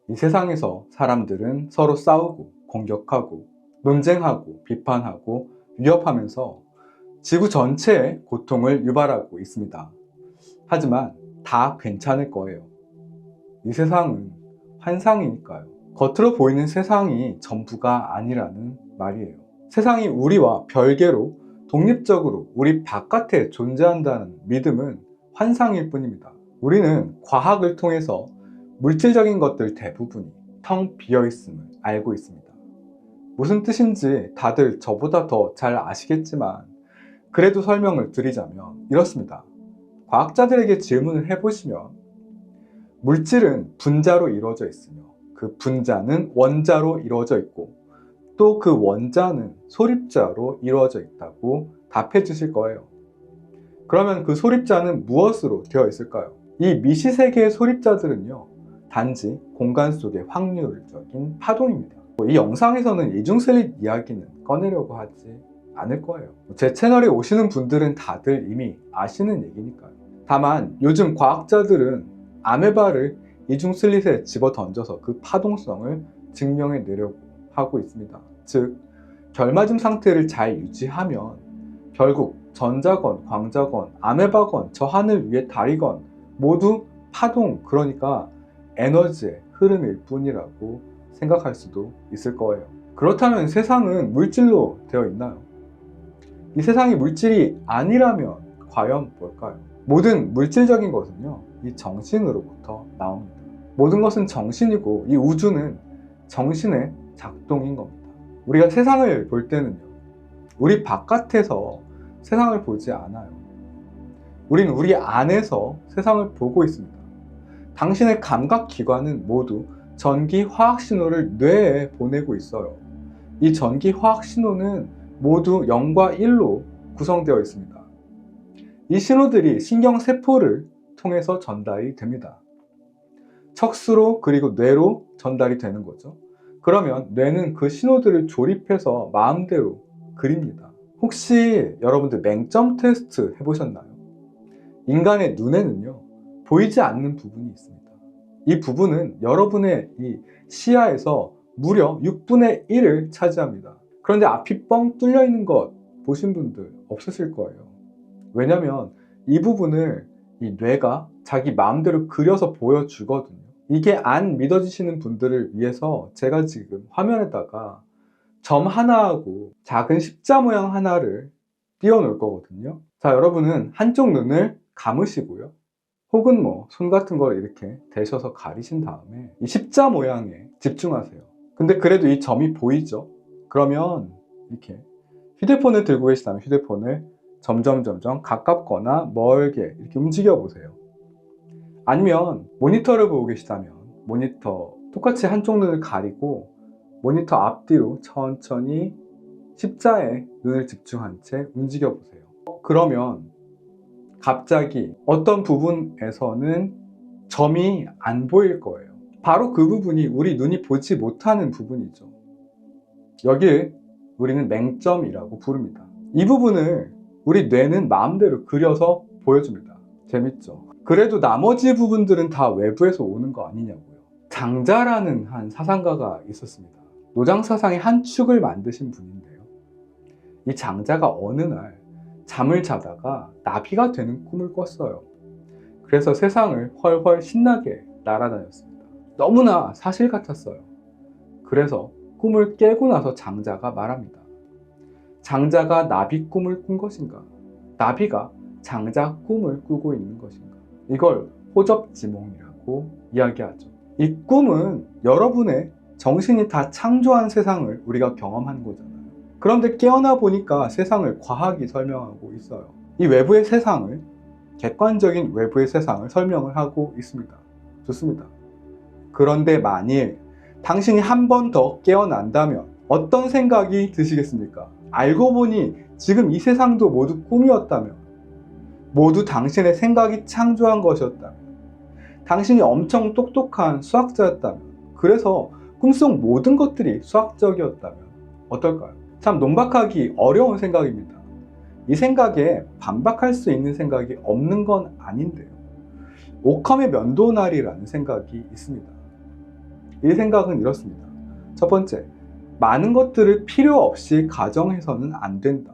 이 세상에서 사람들은 서로 싸우고 공격하고 논쟁하고 비판하고 위협하면서 지구 전체에 고통을 유발하고 있습니다. 하지만 다 괜찮을 거예요. 이 세상은 환상이니까요. 겉으로 보이는 세상이 전부가 아니라는 말이에요. 세상이 우리와 별개로 독립적으로 우리 바깥에 존재한다는 믿음은 환상일 뿐입니다. 우리는 과학을 통해서 물질적인 것들 대부분이 텅 비어 있음을 알고 있습니다. 무슨 뜻인지 다들 저보다 더 잘 아시겠지만 그래도 설명을 드리자면 이렇습니다. 과학자들에게 질문을 해보시면 물질은 분자로 이루어져 있으며 그 분자는 원자로 이루어져 있고 또 그 원자는 소립자로 이루어져 있다고 답해 주실 거예요. 그러면 그 소립자는 무엇으로 되어 있을까요? 이 미시세계의 소립자들은요, 단지 공간 속의 확률적인 파동입니다. 이 영상에서는 이중슬릿 이야기는 꺼내려고 하지 않을 거예요. 제 채널에 오시는 분들은 다들 이미 아시는 얘기니까요. 다만 요즘 과학자들은 아메바를 이중슬릿에 집어 던져서 그 파동성을 증명해 내려고 하고 있습니다. 즉, 결맞음 상태를 잘 유지하면 결국 전자건, 광자건, 아메바건, 저 하늘 위의 달이건 모두 파동, 그러니까 에너지의 흐름일 뿐이라고 생각할 수도 있을 거예요. 그렇다면 세상은 물질로 되어 있나요? 이 세상이 물질이 아니라면 과연 뭘까요? 모든 물질적인 것은요, 이 정신으로부터 나옵니다. 모든 것은 정신이고 이 우주는 정신의 작동인 겁니다. 우리가 세상을 볼 때는요, 우리 바깥에서 세상을 보지 않아요. 우린 우리 안에서 세상을 보고 있습니다. 당신의 감각기관은 모두 전기 화학 신호를 뇌에 보내고 있어요. 이 전기 화학 신호는 모두 0과 1로 구성되어 있습니다. 이 신호들이 신경세포를 통해서 전달이 됩니다. 척수로 그리고 뇌로 전달이 되는 거죠. 그러면 뇌는 그 신호들을 조립해서 마음대로 그립니다. 혹시 여러분들 맹점 테스트 해보셨나요? 인간의 눈에는요, 보이지 않는 부분이 있습니다. 이 부분은 여러분의 이 시야에서 무려 6분의 1을 차지합니다. 그런데 앞이 뻥 뚫려 있는 것 보신 분들 없으실 거예요. 왜냐면 이 부분을 이 뇌가 자기 마음대로 그려서 보여주거든요. 이게 안 믿어지시는 분들을 위해서 제가 지금 화면에다가 점 하나하고 작은 십자 모양 하나를 띄워 놓을 거거든요. 자, 여러분은 한쪽 눈을 감으시고요, 혹은 손 같은 걸 이렇게 대셔서 가리신 다음에 이 십자 모양에 집중하세요. 근데 그래도 이 점이 보이죠? 그러면 이렇게 휴대폰을 들고 계시다면 휴대폰을 점점 가깝거나 멀게 이렇게 움직여 보세요. 아니면 모니터를 보고 계시다면 모니터 똑같이 한쪽 눈을 가리고 모니터 앞뒤로 천천히 십자에 눈을 집중한 채 움직여 보세요. 그러면 갑자기 어떤 부분에서는 점이 안 보일 거예요. 바로 그 부분이 우리 눈이 보지 못하는 부분이죠. 여기를 우리는 맹점이라고 부릅니다. 이 부분을 우리 뇌는 마음대로 그려서 보여줍니다. 재밌죠? 그래도 나머지 부분들은 다 외부에서 오는 거 아니냐고요. 장자라는 한 사상가가 있었습니다. 노장사상의 한 축을 만드신 분인데요, 이 장자가 어느 날 잠을 자다가 나비가 되는 꿈을 꿨어요. 그래서 세상을 훨훨 신나게 날아다녔습니다. 너무나 사실 같았어요. 그래서 꿈을 깨고 나서 장자가 말합니다. 장자가 나비 꿈을 꾼 것인가? 나비가 장자 꿈을 꾸고 있는 것인가? 이걸 호접지몽이라고 이야기하죠. 이 꿈은 여러분의 정신이 다 창조한 세상을 우리가 경험하는 거잖아요. 그런데 깨어나 보니까 세상을 과학이 설명하고 있어요. 이 외부의 세상을, 객관적인 외부의 세상을 설명을 하고 있습니다. 좋습니다. 그런데 만일 당신이 한 번 더 깨어난다면 어떤 생각이 드시겠습니까? 알고 보니 지금 이 세상도 모두 꿈이었다면, 모두 당신의 생각이 창조한 것이었다면, 당신이 엄청 똑똑한 수학자였다면, 그래서 꿈속 모든 것들이 수학적이었다면 어떨까요? 참 논박하기 어려운 생각입니다. 이 생각에 반박할 수 있는 생각이 없는 건 아닌데요, 오컴의 면도날이라는 생각이 있습니다. 이 생각은 이렇습니다. 첫 번째, 많은 것들을 필요 없이 가정해서는 안 된다.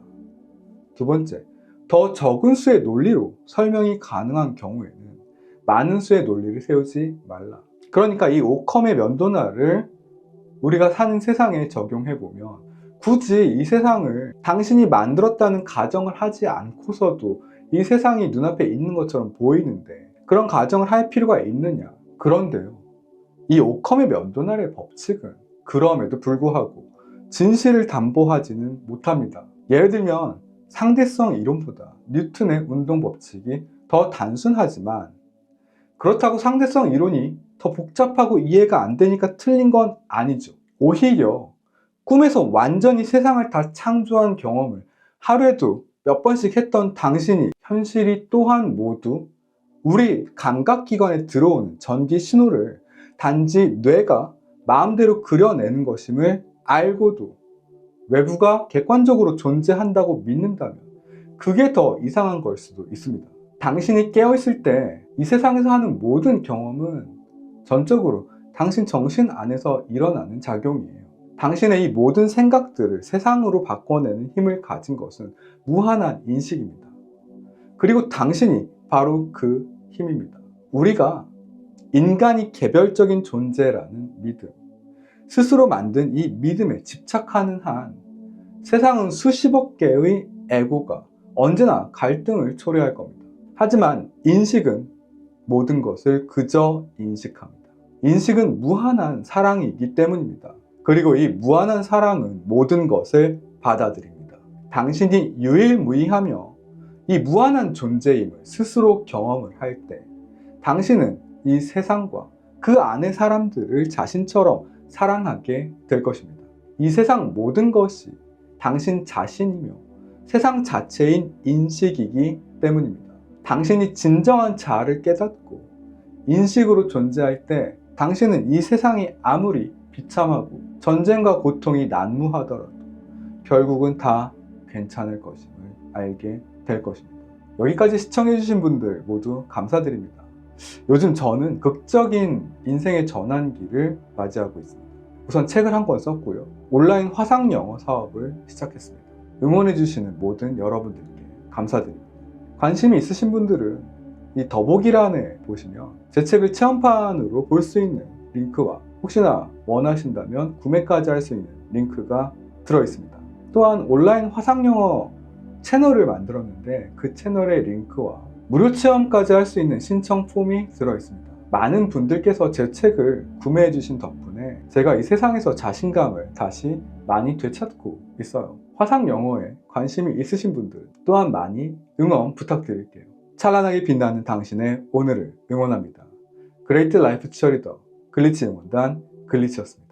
두 번째, 더 적은 수의 논리로 설명이 가능한 경우에는 많은 수의 논리를 세우지 말라. 그러니까 이 오컴의 면도날을 우리가 사는 세상에 적용해보면 굳이 이 세상을 당신이 만들었다는 가정을 하지 않고서도 이 세상이 눈앞에 있는 것처럼 보이는데 그런 가정을 할 필요가 있느냐? 그런데요, 이 오컴의 면도날의 법칙은 그럼에도 불구하고 진실을 담보하지는 못합니다. 예를 들면 상대성 이론보다 뉴턴의 운동 법칙이 더 단순하지만 그렇다고 상대성 이론이 더 복잡하고 이해가 안 되니까 틀린 건 아니죠. 오히려 꿈에서 완전히 세상을 다 창조한 경험을 하루에도 몇 번씩 했던 당신이 현실이 또한 모두 우리 감각기관에 들어오는 전기 신호를 단지 뇌가 마음대로 그려내는 것임을 알고도 외부가 객관적으로 존재한다고 믿는다면 그게 더 이상한 걸 수도 있습니다. 당신이 깨어있을 때 이 세상에서 하는 모든 경험은 전적으로 당신 정신 안에서 일어나는 작용이에요. 당신의 이 모든 생각들을 세상으로 바꿔내는 힘을 가진 것은 무한한 인식입니다. 그리고 당신이 바로 그 힘입니다. 우리가 인간이 개별적인 존재라는 믿음, 스스로 만든 이 믿음에 집착하는 한 세상은 수십억 개의 에고가 언제나 갈등을 초래할 겁니다. 하지만 인식은 모든 것을 그저 인식합니다. 인식은 무한한 사랑이기 때문입니다. 그리고 이 무한한 사랑은 모든 것을 받아들입니다. 당신이 유일무이하며 이 무한한 존재임을 스스로 경험을 할 때 당신은 이 세상과 그 안의 사람들을 자신처럼 사랑하게 될 것입니다. 이 세상 모든 것이 당신 자신이며 세상 자체인 인식이기 때문입니다. 당신이 진정한 자아를 깨닫고 인식으로 존재할 때 당신은 이 세상이 아무리 비참하고 전쟁과 고통이 난무하더라도 결국은 다 괜찮을 것임을 알게 될 것입니다. 여기까지 시청해주신 분들 모두 감사드립니다. 요즘 저는 극적인 인생의 전환기를 맞이하고 있습니다. 우선 책을 한 권 썼고요. 온라인 화상영어 사업을 시작했습니다. 응원해주시는 모든 여러분들께 감사드립니다. 관심이 있으신 분들은 이 더보기란에 보시면 제 책을 체험판으로 볼 수 있는 링크와 혹시나 원하신다면 구매까지 할 수 있는 링크가 들어있습니다. 또한 온라인 화상영어 채널을 만들었는데 그 채널의 링크와 무료 체험까지 할 수 있는 신청 폼이 들어있습니다. 많은 분들께서 제 책을 구매해 주신 덕분에 제가 이 세상에서 자신감을 다시 많이 되찾고 있어요. 화상 영어에 관심이 있으신 분들 또한 많이 응원 부탁드릴게요. 찬란하게 빛나는 당신의 오늘을 응원합니다. 그레이트 라이프 치어리더 글리치 응원단 글리치였습니다.